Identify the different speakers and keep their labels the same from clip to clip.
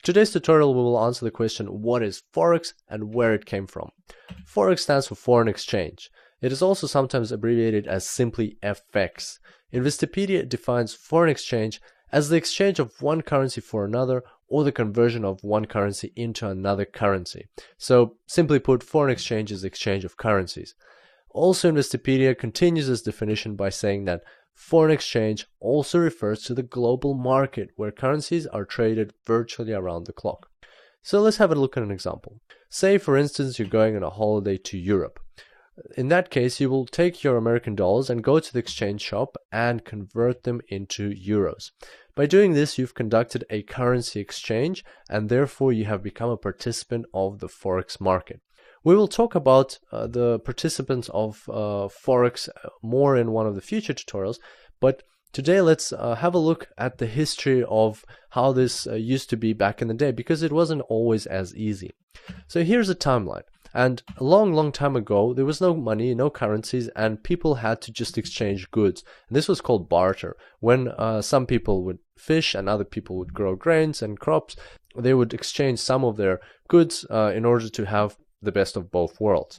Speaker 1: Today's tutorial we will answer the question, what is Forex and where it came from. Forex stands for foreign exchange. It is also sometimes abbreviated as simply FX. Investopedia defines foreign exchange as the exchange of one currency for another, or the conversion of one currency into another currency. So simply put, foreign exchange is the exchange of currencies. Also, Investopedia continues this definition by saying that foreign exchange also refers to the global market where currencies are traded virtually around the clock. So let's have a look at an example. Say, for instance, you're going on a holiday to Europe. In that case, you will take your American dollars and go to the exchange shop and convert them into euros. By doing this, you've conducted a currency exchange and therefore you have become a participant of the Forex market. We will talk about the participants of Forex more in one of the future tutorials, but today let's have a look at the history of how this used to be back in the day, because it wasn't always as easy. So here's a timeline. And a long time ago, there was no money, no currencies, and people had to just exchange goods. And this was called barter. When some people would fish and other people would grow grains and crops, they would exchange some of their goods in order to have the best of both worlds.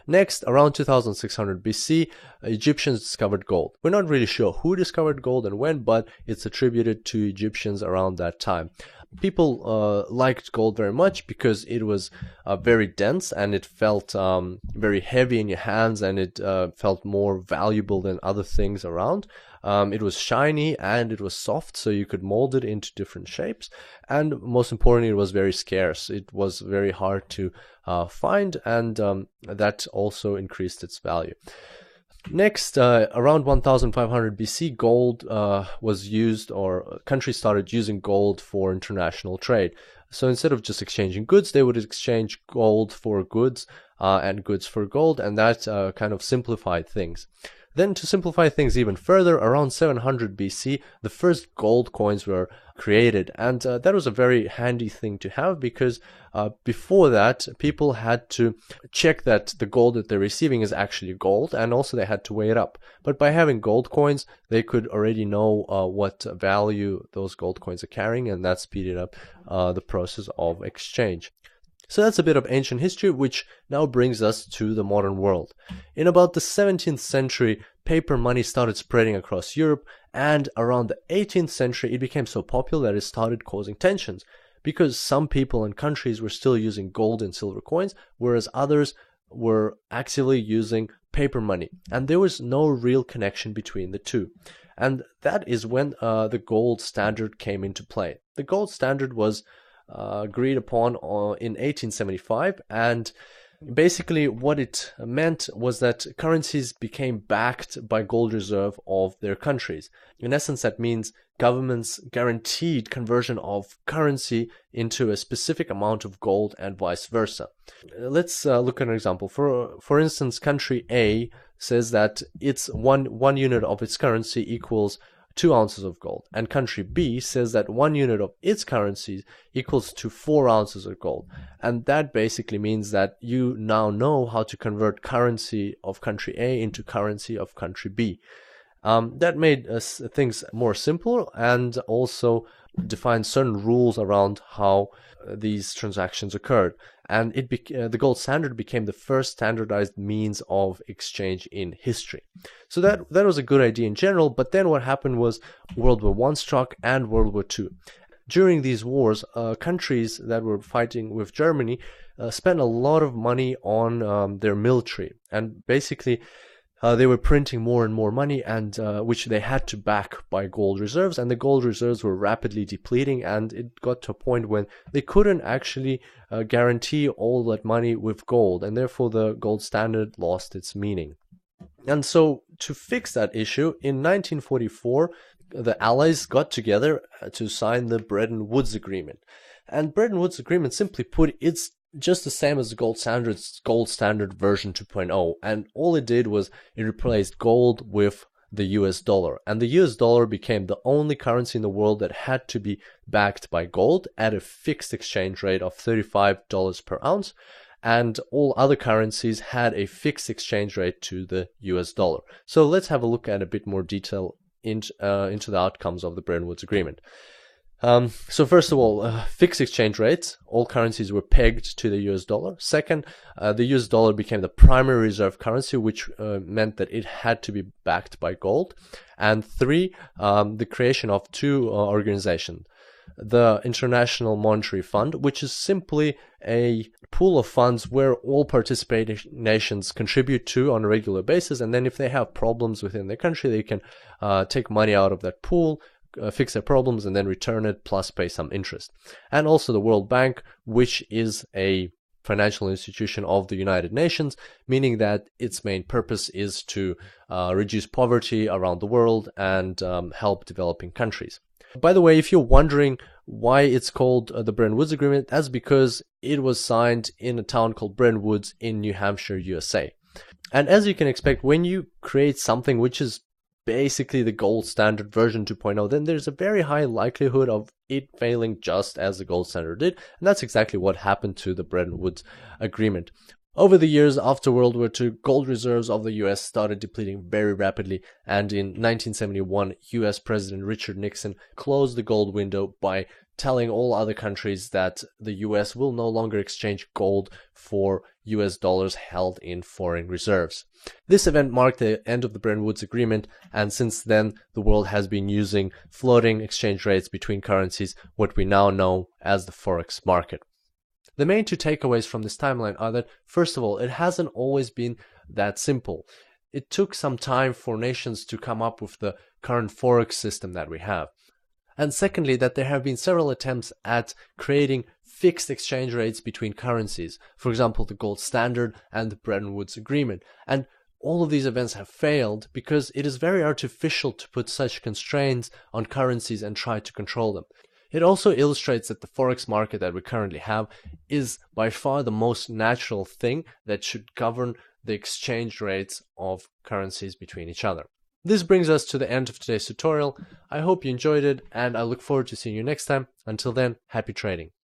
Speaker 1: Next, around 2600 BC, Egyptians discovered gold. We're not really sure who discovered gold and when, but it's attributed to Egyptians around that time. People liked gold very much because it was very dense and it felt very heavy in your hands, and it felt more valuable than other things around. It was shiny and it was soft, so you could mold it into different shapes. And most importantly, it was very scarce. It was very hard to find, and that also increased its value. Next, around 1500 BC, gold was used, or countries started using gold for international trade. So instead of just exchanging goods, they would exchange gold for goods and goods for gold, and that kind of simplified things. Then, to simplify things even further, around 700 BC, the first gold coins were created, and that was a very handy thing to have, because before that, people had to check that the gold that they're receiving is actually gold, and also they had to weigh it up. But by having gold coins, they could already know what value those gold coins are carrying, and that speeded up the process of exchange. So that's a bit of ancient history, which now brings us to the modern world. In about the 17th century, paper money started spreading across Europe, and around the 18th century it became so popular that it started causing tensions, because some people and countries were still using gold and silver coins, whereas others were actively using paper money, and there was no real connection between the two. And that is when the gold standard came into play. The gold standard was agreed upon in 1875, and basically what it meant was that currencies became backed by gold reserve of their countries. In essence, that means governments guaranteed conversion of currency into a specific amount of gold and vice versa. Let's look at an example. For instance, country A says that its one unit of its currency equals 2 ounces of gold, and country B says that 1 unit of its currency equals to 4 ounces of gold. And that basically means that you now know how to convert currency of country A into currency of country B. That made things more simple, and also defined certain rules around how these transactions occurred. And the gold standard became the first standardized means of exchange in history. So that was a good idea in general, but then what happened was World War I struck and World War II. During these wars, countries that were fighting with Germany spent a lot of money on their military, and basically they were printing more and more money, and which they had to back by gold reserves, and the gold reserves were rapidly depleting, and it got to a point when they couldn't actually guarantee all that money with gold, and therefore the gold standard lost its meaning. And so to fix that issue, in 1944, the Allies got together to sign the Bretton Woods Agreement. And Bretton Woods Agreement, simply put, it's just the same as the gold standard version 2.0, and all it did was it replaced gold with the US dollar, and the US dollar became the only currency in the world that had to be backed by gold at a fixed exchange rate of $35 per ounce, and all other currencies had a fixed exchange rate to the US dollar. So let's have a look at a bit more detail into the outcomes of the Bretton Woods Agreement. So first of all, fixed exchange rates. All currencies were pegged to the US dollar. Second, the US dollar became the primary reserve currency, which meant that it had to be backed by gold. And three, the creation of two organizations. The International Monetary Fund, which is simply a pool of funds where all participating nations contribute to on a regular basis, and then if they have problems within their country, they can take money out of that pool, fix their problems, and then return it plus pay some interest. And also the World Bank, which is a financial institution of the United Nations, meaning that its main purpose is to reduce poverty around the world and help developing countries. By the way, if you're wondering why it's called the Bretton Woods Agreement, that's because it was signed in a town called Bretton Woods in New Hampshire, USA. And as you can expect, when you create something which is basically the gold standard version 2.0, then there's a very high likelihood of it failing just as the gold standard did. And that's exactly what happened to the Bretton Woods Agreement. Over the years after World War II, gold reserves of the US started depleting very rapidly, and in 1971, US President Richard Nixon closed the gold window by telling all other countries that the US will no longer exchange gold for US dollars held in foreign reserves. This event marked the end of the Bretton Woods Agreement, and since then, the world has been using floating exchange rates between currencies, what we now know as the Forex market. The main two takeaways from this timeline are that, first of all, it hasn't always been that simple. It took some time for nations to come up with the current Forex system that we have. And secondly, that there have been several attempts at creating fixed exchange rates between currencies. For example, the gold standard and the Bretton Woods Agreement. And all of these events have failed because it is very artificial to put such constraints on currencies and try to control them. It also illustrates that the Forex market that we currently have is by far the most natural thing that should govern the exchange rates of currencies between each other. This brings us to the end of today's tutorial. I hope you enjoyed it, and I look forward to seeing you next time. Until then, happy trading.